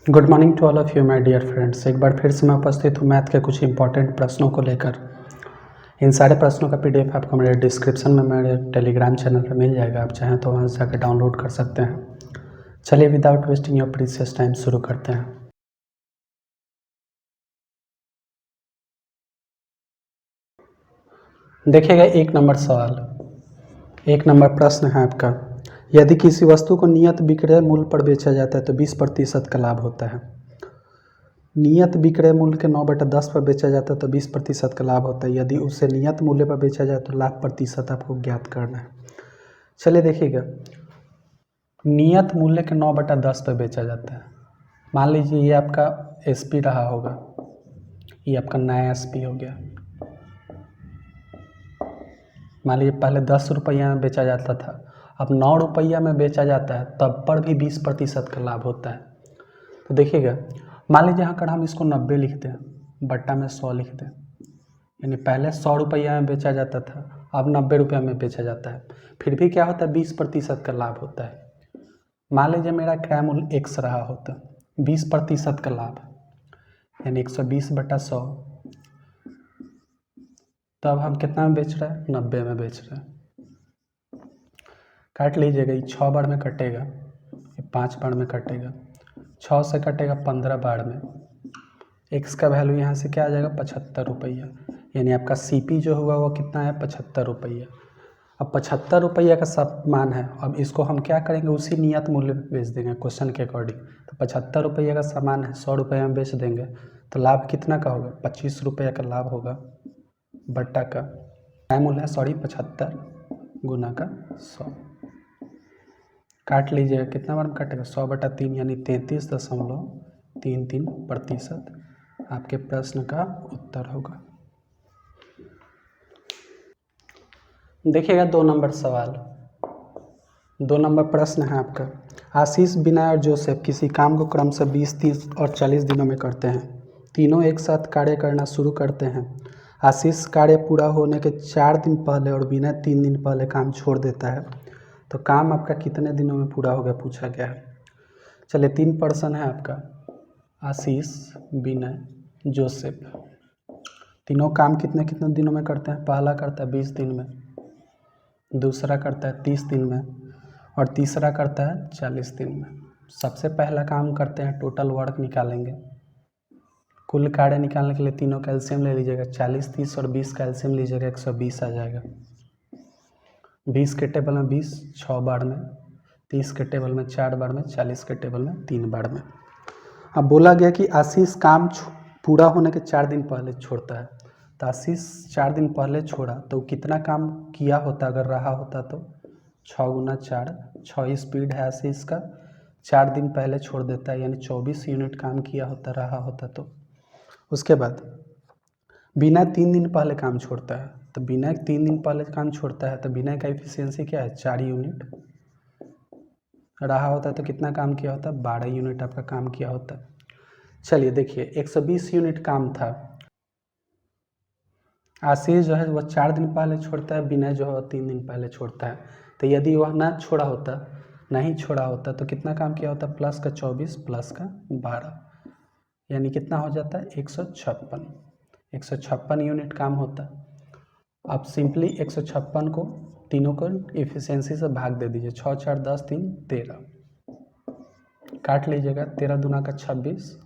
Good morning to all of you my dear friends. एक बार फिर से मैं उपस्थित हूँ मैथ के कुछ इंपॉर्टेंट प्रश्नों को लेकर। इन सारे प्रश्नों का पीडीएफ आपको मेरे डिस्क्रिप्शन में मेरे टेलीग्राम चैनल पर मिल जाएगा। आप चाहें तो वहाँ से जाकर डाउनलोड कर सकते हैं। चलिए without wasting your precious time शुरू करते हैं। देखिएगा एक नंबर सवाल, एक नंबर प्रश्न है आपका। यदि किसी वस्तु को नियत विक्रय मूल्य पर बेचा जाता है तो 20% का लाभ होता है। नियत विक्रय मूल्य के 9/10 पर बेचा जाता है तो 20% का लाभ होता है। यदि उसे नियत मूल्य पर बेचा जाए तो लाभ प्रतिशत आपको ज्ञात करना है। चलिए देखिएगा, नियत मूल्य के 9/10 पर बेचा जाता है। मान लीजिए ये आपका एसपी रहा होगा, ये आपका नया एसपी हो गया। मान लीजिए पहले 10 रुपया में बेचा जाता था, अब 9 रुपया में बेचा जाता है, तब पर भी 20% का लाभ होता है। तो देखिएगा, मान लीजिए यहाँ कर हम इसको 90 लिख दें, बट्टा में 100 लिख दें, यानी पहले 100 रुपया में बेचा जाता था, अब 90 रुपया में बेचा जाता है, फिर भी क्या होता है 20% का लाभ होता है। मान लीजिए मेरा क्रय मूल्य x रहा होता, 20% का लाभ यानी 120/100, तब हम कितना में बेच रहे हैं, 90 में बेच रहे हैं। काट लीजिएगा, ये 6 बार में कटेगा, ये 5 बार में कटेगा, 6 से कटेगा 15 बार में। x का वैल्यू यहाँ से क्या आ जाएगा, 75 रुपया, यानी आपका CP जो होगा वो कितना है, 75 रुपया। अब 75 रुपया का सब मान है, अब इसको हम क्या करेंगे, उसी नियत मूल्य पे बेच देंगे क्वेश्चन के अकॉर्डिंग। तो 75 रुपया का सामान है, 100 रुपये में बेच देंगे, तो लाभ कितना का होगा, 25 रुपया का लाभ होगा। बट्टा का क्या मूल्य है, 75 गुना का 100। काट लीजिएगा, कितना बार में कटेगा, 100/3 यानी 33.33% आपके प्रश्न का उत्तर होगा। देखिएगा 2 नंबर सवाल, 2 नंबर प्रश्न है आपका। आशीष, विनय और जोसेफ किसी काम को क्रम से 20, 30 और 40 दिनों में करते हैं। तीनों एक साथ कार्य करना शुरू करते हैं। आशीष कार्य पूरा होने के 4 दिन पहले और विनय 3 दिन पहले काम छोड़ देता है, तो काम आपका कितने दिनों में पूरा होगा पूछा गया है। चलिए 3 पर्सन है आपका, आशीष, विनय, जोसेफ। तीनों काम कितने कितने दिनों में करते हैं, पहला करता है 20 दिन में, दूसरा करता है 30 दिन में, और तीसरा करता है 40 दिन में। सबसे पहला काम करते हैं, टोटल वर्क निकालेंगे, कुल कार्य निकालने के लिए तीनों का एलसीएम ले लीजिएगा, 40, 30 और 20 का एलसीएम लीजिएगा, 120 आ जाएगा। 20 के टेबल में 20 6 बार में, 30 के टेबल में 4 बार में, 40 के टेबल में 3 बार में। अब बोला गया कि आशीष काम पूरा होने के 4 दिन पहले छोड़ता है, तो आशीष 4 दिन पहले छोड़ा तो कितना काम किया होता, अगर रहा होता तो 6 गुना 4, 6 स्पीड है आशीष का, 4 दिन पहले छोड़ देता है, यानी 24 यूनिट काम किया होता, रहा होता तो। उसके बाद विनय 3 दिन पहले काम छोड़ता है, तो विनय 3 दिन पहले काम छोड़ता है, तो विनय का एफिशिएंसी क्या है, 4 यूनिट रहा होता है, तो कितना काम किया होता है, 12 यूनिट आपका काम किया होता है। चलिए देखिए, 120 यूनिट काम था, आशीष जो है वह 4 दिन पहले छोड़ता है, विनय जो है वह 3 दिन पहले छोड़ता है। तो यदि वह नहीं छोड़ा होता तो कितना काम किया होता, प्लस का 24 प्लस का 12, यानी कितना हो जाता है, 156 यूनिट काम होता है। आप सिंपली 156 को तीनों को एफिशिएंसी से भाग दे दीजिए, 6 4 10 3 13, काट लीजिएगा, 13 दूना का 26,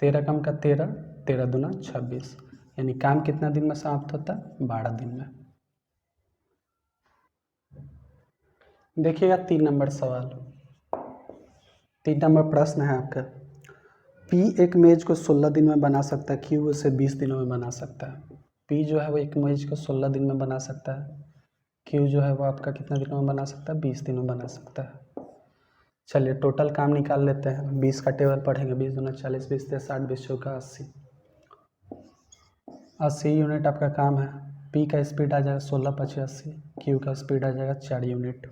13 कम का 13, 13 दूना 26, यानी काम कितना दिन में समाप्त होता है, 12 दिन में। देखिएगा 3 नंबर सवाल, 3 नंबर प्रश्न है आपका। P एक मेज को 16 दिन में बना सकता है, Q उसे 20 दिनों में बना सकता है। P जो है वो एक मेज को 16 दिन में बना सकता है, Q जो है वो आपका कितना दिनों में बना सकता है, 20 दिनों में बना सकता है। चलिए टोटल काम निकाल लेते हैं, 20 का टेबल पढ़ेंगे, 20 दूना 40, 20 से 60, 20 चौका 80, 80 यूनिट आपका काम है। P का स्पीड आ जाएगा 16 5 80, Q का स्पीड आ जाएगा 4 यूनिट।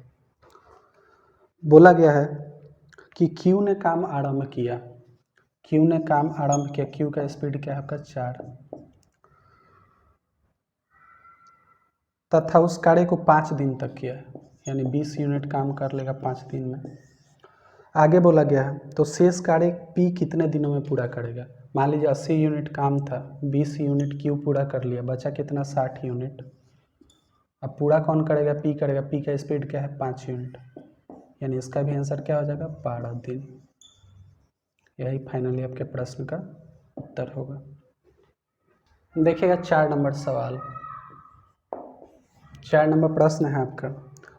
बोला गया है कि Q ने काम आरंभ किया, Q का स्पीड क्या है आपका 4, तथा उस कार्य को 5 दिन तक किया है। यानी 20 यूनिट काम कर लेगा 5 दिन में। आगे बोला गया है तो शेष कार्य P कितने दिनों में पूरा करेगा। मान लीजिए 80 यूनिट काम था, 20 यूनिट Q पूरा कर लिया, बचा कितना 60 यूनिट। अब पूरा कौन करेगा, P करेगा। P का स्पीड क्या है 5 यूनिट, यानी इसका भी आंसर क्या हो जाएगा 12 दिन। यही फाइनली आपके प्रश्न का उत्तर होगा। देखिएगा 4 नंबर सवाल। 4 नंबर प्रश्न है आपका,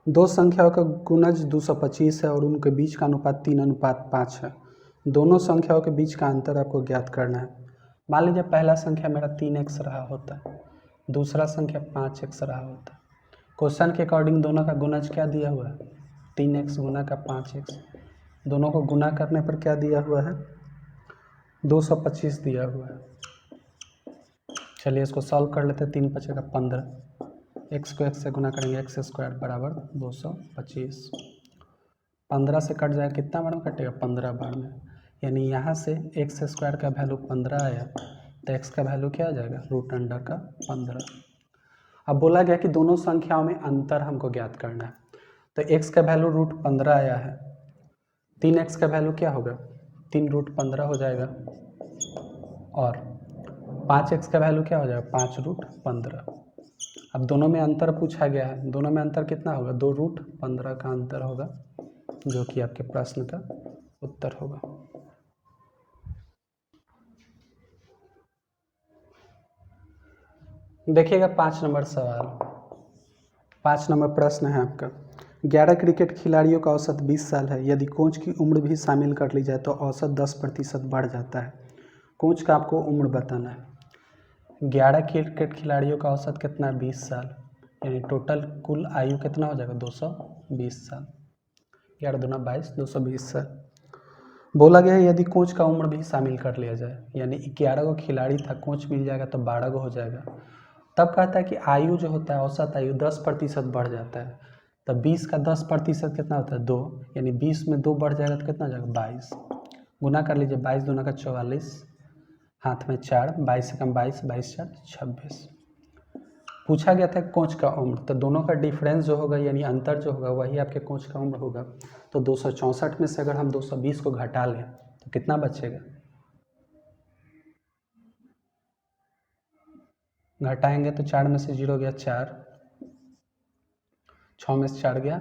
दो संख्याओं का गुणज 225 है और उनके बीच का अनुपात 3:5 है। दोनों संख्याओं के बीच का अंतर आपको ज्ञात करना है। मान लीजिए पहला संख्या मेरा 3x रहा होता है, दूसरा संख्या 5x रहा होता है। क्वेश्चन के अकॉर्डिंग दोनों का गुणज क्या दिया हुआ है, 3x गुना का 5x। दोनों को गुना करने पर क्या दिया हुआ है, 225 दिया हुआ है। चलिए इसको सॉल्व कर लेते हैं। 3 बचेगा 15, x को x से गुना करेंगे, x स्क्वायर बराबर 225। 15 से कट जाएगा, कितना बार में कटेगा 15 बार में, यानी यहाँ से x स्क्वायर का वैल्यू 15 आया तो x का वैल्यू क्या आ जाएगा √15। अब बोला गया कि दोनों संख्याओं में अंतर हमको ज्ञात करना है, तो x का वैल्यू √15 आया है, 3x का वैल्यू क्या होगा 3√15 हो जाएगा, और 5x का वैल्यू क्या हो जाएगा 5√15। अब दोनों में अंतर पूछा गया है, दोनों में अंतर कितना होगा 2√15 का अंतर होगा, जो कि आपके प्रश्न का उत्तर होगा। देखिएगा 5 नंबर सवाल। 5 नंबर प्रश्न है आपका, 11 क्रिकेट खिलाड़ियों का औसत 20 साल है। यदि कोच की उम्र भी शामिल कर ली जाए तो औसत 10% बढ़ जाता है। कोच का आपको उम्र बताना है। 11 क्रिकेट खिलाड़ियों का औसत कितना है 20 साल, यानी टोटल कुल आयु कितना हो जाएगा 220 साल। 11 दूना 22, 220 साल। बोला गया है यदि कोच का उम्र भी शामिल कर लिया जाए, यानी 11 गो खिलाड़ी था, कोच मिल जाएगा तो 12 गो हो जाएगा। तब कहता है कि आयु जो होता है औसत आयु 10% बढ़ जाता है। तब 20 का 10% कितना होता है 2, यानी 20 में 2 बढ़ जाएगा तो कितना हो जाएगा 22। गुना कर लीजिए, 22 दूना का 44, हाथ में 4, 22 से कम 22, 22 4 26। पूछा गया था कोच का उम्र, तो दोनों का डिफरेंस जो होगा यानी अंतर जो होगा वही आपके कोच का उम्र होगा। तो 264 में से अगर हम 220 को घटा लें तो कितना बचेगा, घटाएंगे तो 4 में से 0 गया 4, 6 में से 4 गया,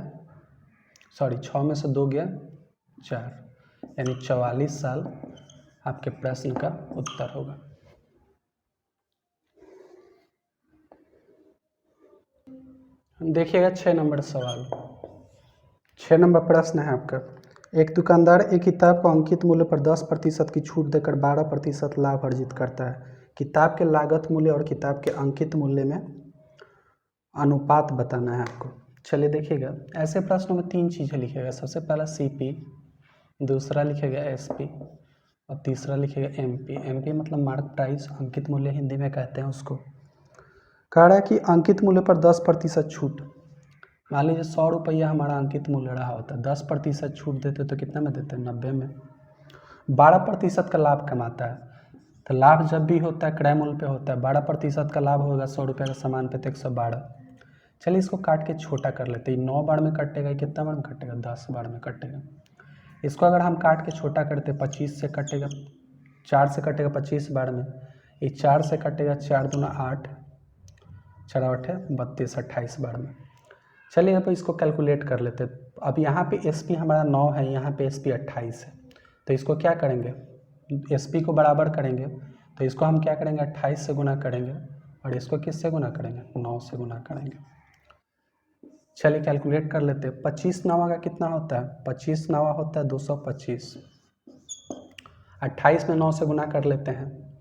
6 में से 2 गया 4, यानी 44 साल आपके प्रश्न का उत्तर होगा। देखिएगा 6 नंबर सवाल। 6 नंबर प्रश्न है आपका, एक दुकानदार एक किताब को अंकित मूल्य पर 10% की छूट देकर 12% लाभ अर्जित करता है। किताब के लागत मूल्य और किताब के अंकित मूल्य में अनुपात बताना है आपको। चलिए देखिएगा, ऐसे प्रश्नों में 3 चीज़ें लिखिएगा। सबसे पहला CP, दूसरा लिखिएगा SP और तीसरा लिखिएगा MP। MP मतलब मार्क प्राइस, अंकित मूल्य हिंदी में कहते हैं उसको। कह रहा है कि अंकित मूल्य पर 10% छूट। मान लीजिए 100 रुपया हमारा अंकित मूल्य रहा होता है, 10% छूट देते तो कितना में देते हैं 90 में। 12% का लाभ कमाता है, तो लाभ जब भी होता है क्रय मूल्य पे होता है। 12% का लाभ होगा 100 रुपये का सामान पे तो 112। चलिए इसको काट के छोटा कर लेते हैं। 9 बार में कटेगा, कितना बार में कटेगा 10 बार में कटेगा। इसको अगर हम काट के छोटा करते 25 से कटेगा, 4 से कटेगा 25 बार में, ये 4 से कटेगा 4 दूना 8, 4 8 32, 28 बार में। चलिए अब इसको कैलकुलेट कर लेते हैं। अब यहाँ पे SP हमारा 9 है, यहाँ पे SP 28 है, तो इसको क्या करेंगे SP को बराबर करेंगे, तो इसको हम क्या करेंगे 28 से गुना करेंगे और इसको किससे गुना करेंगे 9 से गुना करेंगे। चलिए कैलकुलेट कर लेते हैं। 25 9 का कितना होता है, 25 9 होता है 225। 28 में 9 से गुना कर लेते हैं,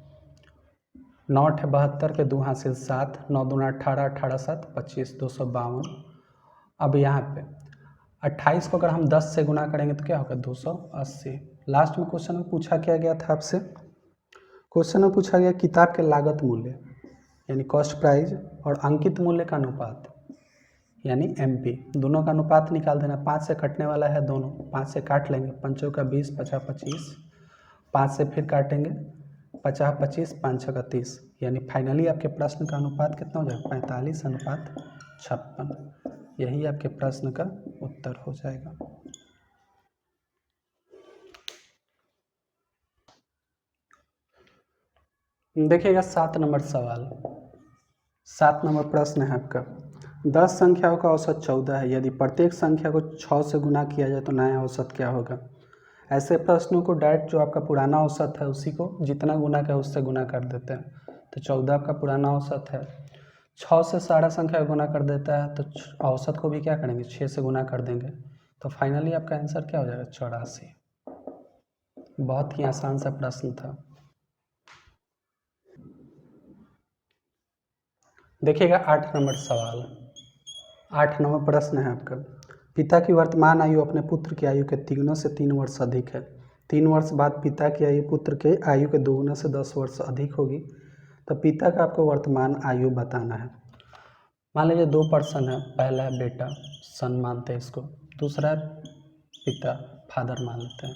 9 8 72 के 2 हासिल 7, 9 दूना 18, 18 7 25, 252। अब यहाँ पे 28 को अगर हम 10 से गुना करेंगे तो क्या होगा 280। लास्ट में क्वेश्चन में पूछा क्या गया था आपसे, क्वेश्चन में पूछा गया किताब के लागत मूल्य यानी कॉस्ट प्राइस और अंकित मूल्य का अनुपात यानी MP, दोनों का अनुपात निकाल देना। 5 से कटने वाला है दोनों, 5 से काट लेंगे, 5 का 20, 50 25, 5 से फिर काटेंगे 50 25, 5 6 30, यानी फाइनली आपके प्रश्न का अनुपात कितना हो जाएगा 45:56। यही आपके प्रश्न का उत्तर हो जाएगा। देखिएगा 7 नंबर सवाल। 7 नंबर प्रश्न है आपका, 10 संख्याओं का औसत 14 है, यदि प्रत्येक संख्या को 6 से गुना किया जाए तो नया औसत क्या होगा। ऐसे प्रश्नों को डायरेक्ट जो आपका पुराना औसत है उसी को जितना गुना का उससे गुना कर देते हैं। तो 14 आपका पुराना औसत है, 6 से सारा संख्या गुना कर देता है तो औसत को भी क्या करेंगे 6 से गुना कर देंगे। तो फाइनली आपका आंसर क्या हो जाएगा 84। बहुत ही आसान सा प्रश्न था। देखिएगा 8 नंबर सवाल। 8 नंबर प्रश्न है आपका, पिता की वर्तमान आयु अपने पुत्र की आयु के 3 से 3 वर्ष अधिक है। 3 वर्ष बाद पिता की आयु पुत्र के आयु के 2 से 10 वर्ष अधिक होगी। तो पिता का आपको वर्तमान आयु बताना है। मान लीजिए 2 पर्सन है, पहला है बेटा, सन मानते हैं इसको, दूसरा है पिता, फादर मान लेते हैं।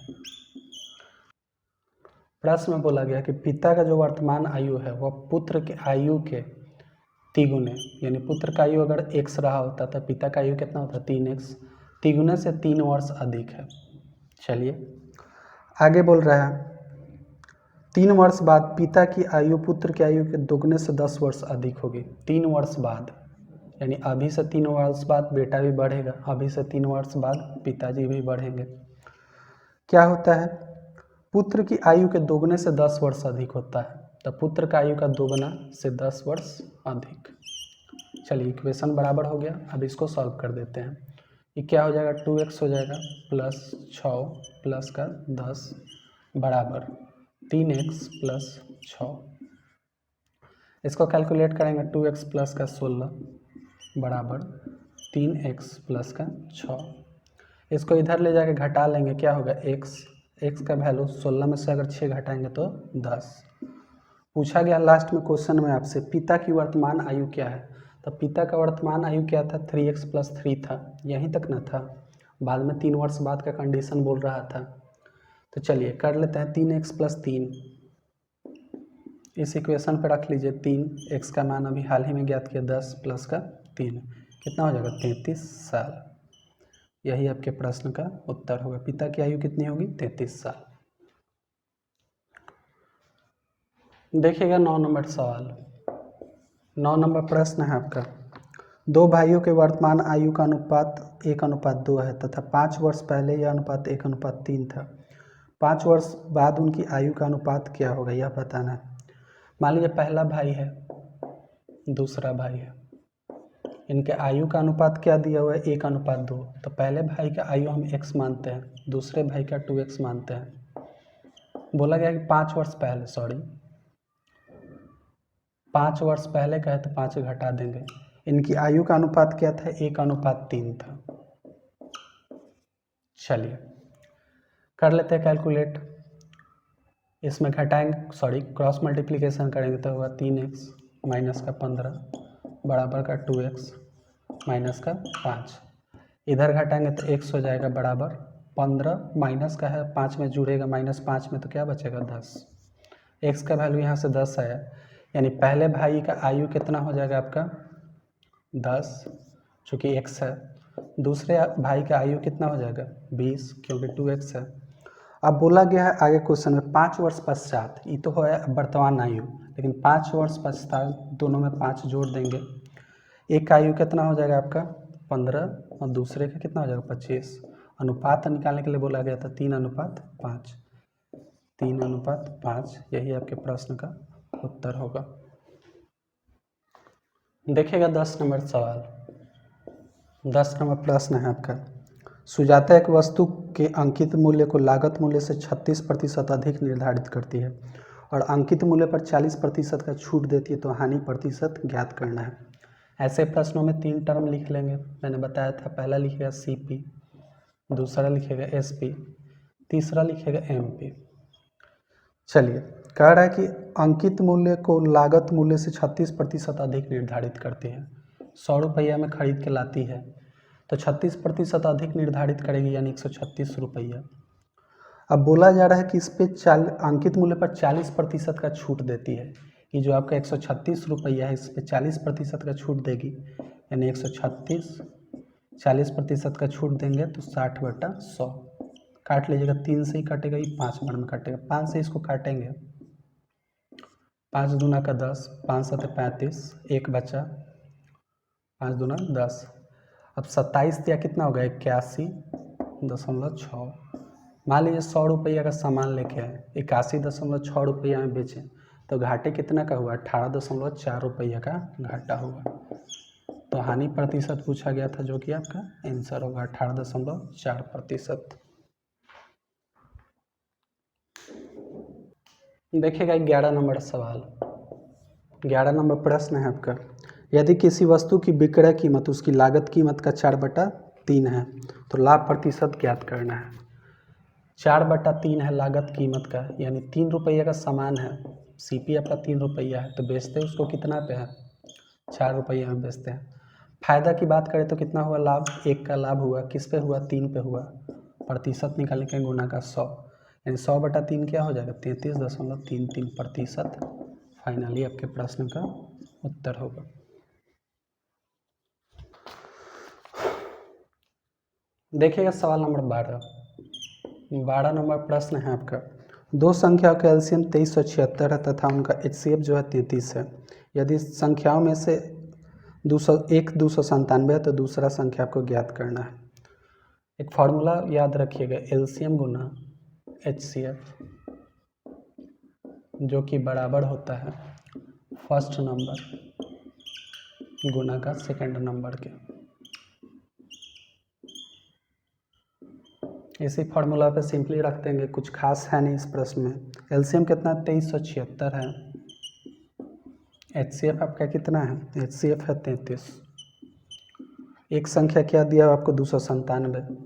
प्रश्न में बोला गया कि पिता का जो वर्तमान आयु है वह पुत्र के आयु के तिगुने, यानी पुत्र का आयु अगर x रहा होता तो पिता का आयु कितना होता 3x, तिगुने से 3 वर्ष अधिक है। चलिए आगे बोल रहा है 3 वर्ष बाद पिता की आयु पुत्र की आयु के दोगुने से 10 वर्ष अधिक होगी। 3 वर्ष बाद यानी अभी से 3 वर्ष बाद बेटा भी बढ़ेगा, अभी से 3 वर्ष बाद पिताजी भी बढ़ेंगे। क्या होता है पुत्र की आयु के दोगुने से 10 वर्ष अधिक होता है, तो पुत्र का आयु का दोगुना से 10 वर्ष अधिक। चलिए इक्वेशन बराबर हो गया, अब इसको सॉल्व कर देते हैं। ये क्या हो जाएगा 2x हो जाएगा प्लस 6 प्लस का 10 बराबर 3x प्लस 6। इसको कैलकुलेट करेंगे 2x प्लस का 16 बराबर 3x प्लस का 6। इसको इधर ले जाके घटा लेंगे, क्या होगा x का वैल्यू 16 में से अगर 6 घटाएंगे तो 10। पूछा गया लास्ट में क्वेश्चन में आपसे पिता की वर्तमान आयु क्या है, तो पिता का वर्तमान आयु क्या था 3x प्लस 3 था, यहीं तक ना था, बाद में 3 वर्ष बाद का कंडीशन बोल रहा था। तो चलिए कर लेते हैं 3x प्लस 3, इस इक्वेशन पर रख लीजिए 3x का मान अभी हाल ही में ज्ञात किया 10 प्लस का 3 कितना हो जाएगा 33 साल। यही आपके प्रश्न का उत्तर होगा, पिता की आयु कितनी होगी 33 साल। देखिएगा 9 नंबर सवाल। 9 नंबर प्रश्न है आपका, 2 भाइयों के वर्तमान आयु का अनुपात 1:2 है तथा 5 वर्ष पहले यह अनुपात 1:3 था। 5 वर्ष बाद उनकी आयु का अनुपात क्या होगा यह बताना है। मान लीजिए पहला भाई है, दूसरा भाई है, इनके आयु का अनुपात क्या दिया हुआ है 1:2। तो पहले भाई का आयु हम x मानते हैं, दूसरे भाई का 2x मानते हैं। बोला गया कि 5 वर्ष पहले 5 वर्ष पहले कहे तो 5 घटा देंगे। इनकी आयु का अनुपात क्या था 1:3 था। चलिए कर लेते हैं कैलकुलेट, इसमें घटाएंगे क्रॉस मल्टीप्लिकेशन करेंगे तो होगा 3x माइनस का 15 बराबर का 2x माइनस का 5। इधर घटाएंगे तो x हो जाएगा बराबर 15 माइनस का है 5 में जुड़ेगा -5 में तो क्या बचेगा 10। x का वैल्यू यहाँ से 10 आया, यानी पहले भाई का आयु कितना हो जाएगा आपका 10 चूँकि x है, दूसरे भाई का आयु कितना हो जाएगा 20 क्योंकि 2x है। अब बोला गया है आगे क्वेश्चन में 5 वर्ष पश्चात, ये तो है वर्तमान आयु, लेकिन 5 वर्ष पश्चात दोनों में 5 जोड़ देंगे, एक का आयु कितना हो जाएगा आपका 15 और दूसरे का कितना हो जाएगा 25। अनुपात निकालने के लिए बोला गया था 3:5, 3:5, यही आपके प्रश्न का उत्तर होगा। देखिएगा 10 नंबर सवाल। 10 नंबर प्रश्न है आपका, सुजाता एक वस्तु के अंकित मूल्य को लागत मूल्य से 36% अधिक निर्धारित करती है और अंकित मूल्य पर 40% का छूट देती है, तो हानि प्रतिशत ज्ञात करना है। ऐसे प्रश्नों में 3 टर्म लिख लेंगे, मैंने बताया था, पहला लिखेगा CP, दूसरा लिखेगा SP, तीसरा लिखेगा MP। चलिए कह रहा है कि अंकित मूल्य को लागत मूल्य से 36% अधिक निर्धारित करती है, 100 रुपया में खरीद के लाती है तो 36% अधिक निर्धारित करेगी यानी 136 रुपया। अब बोला जा रहा है कि इस पे अंकित मूल्य पर 40% का छूट देती है, कि जो आपका 136 रुपया है इस पे 40% का छूट देगी यानी 136 40% का छूट देंगे तो 60/100 काट लीजिएगा। 3 से ही कटेगा, ये 5 बार में कटेगा। 5 से इसको काटेंगे, 5 दूना का 10, 5 7 35, 1 बचा, 5 दूना 10। अब 27 दिया कितना होगा 81.6। मान लीजिए 100 रुपया का सामान लेके आए, 81.6 रुपया में बेचें तो घाटे कितना का हुआ 18.4 रुपया का घाटा हुआ। तो हानि प्रतिशत पूछा गया था जो कि आपका आंसर होगा 18.4%। देखिएगा 11 नंबर सवाल। 11 नंबर प्रश्न है आपका, यदि किसी वस्तु की विक्रय कीमत उसकी लागत कीमत का 4/3 है तो लाभ प्रतिशत ज्ञात करना है। 4/3 है लागत कीमत का, यानी 3 रुपये का सामान है, CP आपका 3 रुपया है, तो बेचते हैं उसको कितना पे है 4 रुपये में बेचते हैं। फायदा की बात करें तो कितना हुआ लाभ, 1 का लाभ हुआ, किस पे हुआ 3 पे हुआ। प्रतिशत निकालने के गुना का 100, यानी 100/3 क्या हो जाएगा 33.33%। फाइनली आपके प्रश्न का उत्तर होगा। देखिएगा सवाल नंबर 12 नंबर प्रश्न है आपका, दो संख्याओं का एलसीएम 2376 है तथा उनका HCF जो है 33 है। यदि संख्याओं में से 297 है तो दूसरा संख्या आपको ज्ञात करना है। एक फॉर्मूला याद रखिएगा, एलसीएम गुना HCF जो कि बराबर होता है फर्स्ट नंबर गुना का सेकंड नंबर के। इसी फार्मूला पे सिंपली रख देंगे, कुछ खास है नहीं इस प्रश्न में। एलसीएम कितना 2376 है, HCF आपका कितना है, HCF है 33। एक संख्या क्या दिया आपको 297,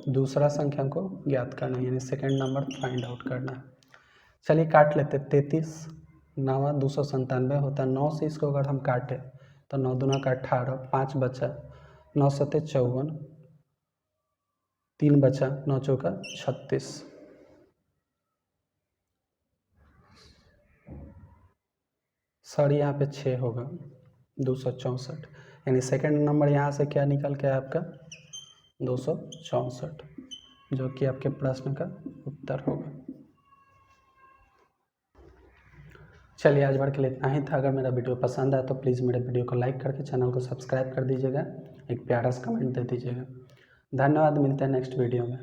दूसरा संख्या को ज्ञात करना है, यानी सेकंड नंबर फाइंड आउट करना है। चलिए काट लेते, 33 9 297 होता है, 9 से इसको अगर हम काटे तो 9 दूना का 18, 5 बचा, 9 7 54, 3 बचा, 9 चौका 36। सॉरी यहाँ पे 6 होगा 264, यानी सेकंड नंबर यहाँ से क्या निकल के है आपका 264, जो कि आपके प्रश्न का उत्तर होगा। चलिए आज भर के लिए इतना ही था। अगर मेरा वीडियो पसंद आए तो प्लीज़ मेरे वीडियो को लाइक करके चैनल को सब्सक्राइब कर दीजिएगा, एक प्यारा सा कमेंट दे दीजिएगा। धन्यवाद, मिलते हैं नेक्स्ट वीडियो में।